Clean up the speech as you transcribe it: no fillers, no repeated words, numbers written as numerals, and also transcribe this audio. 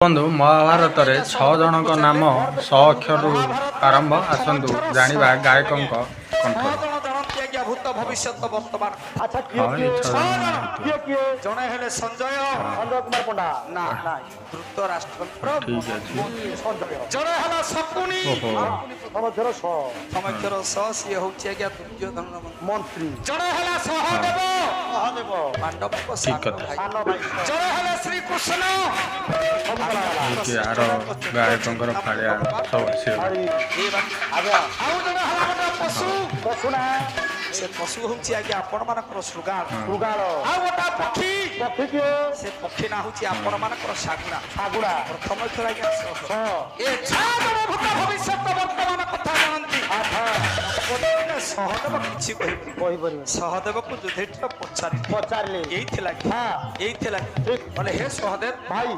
ବନ୍ଧୁ ମହାଭାରତରେ 6 ଜଣଙ୍କ ନାମ 100 ଅକ୍ଷରରୁ ଆରମ୍ଭ। ଆସନ୍ତୁ ଜାଣିବା ଗାୟକଙ୍କ କଣ୍ଠରୁ। ଭୂତ ଭବିଷ୍ୟତ ବର୍ତ୍ତମାନ ଜଣେ ହେଲେ ସଞ୍ଜୟ କୁମାର ପଣ୍ଡା ନା ଧୃତରାଷ୍ଟ୍ରଙ୍କର ଠିକ ଅଛି। ଜଣେ ହେଲା ଶକୁନି ସମକ୍ଷର ସିଏ ହଉଛି ଆଜ୍ଞା ଦୁର୍ଯ୍ୟୋଧନର ମନ୍ତ୍ରୀ ଜଣେ ହେଲା ସହଦେବ ପାଣ୍ଡବଙ୍କ ଠିକ କଥା। ଜଣେ ହେଲେ ଶ୍ରୀକୃଷ୍ଣ ଏଇଠି ଆର ଗାୟକଙ୍କର ଫାଳିଆ ସବୁ ଆସିବ। ଆଉ ଜଣେ ହେଲା ଗୋଟେ ପଶୁ ସେ ପଶୁ ହଉଛି ଆଜ୍ଞା ଆପଣ ମାନଙ୍କର ଶୃଗାଳ ଆଉ ଗୋଟେ ପକ୍ଷୀ ସେ ପକ୍ଷୀ ନା ହଉଛି ଆପଣ ମାନଙ୍କର ଶାଗୁଣା ପ୍ରଥମ ଅକ୍ଷର ଆଜ୍ଞା ଏ ଭୂତ ଭବିଷ୍ୟତ ବର୍ତ୍ତମାନ କଥା ଜାଣନ୍ତି। ସହଦେବ କିଛି କହିପାରିବେ ସହଦେବକୁ ଯୁଧିଷ୍ଠିର ପଚାରିଲେ ଏଇଥିଲା ବୋଲେ ହେ ସହଦେବ ଭାଇ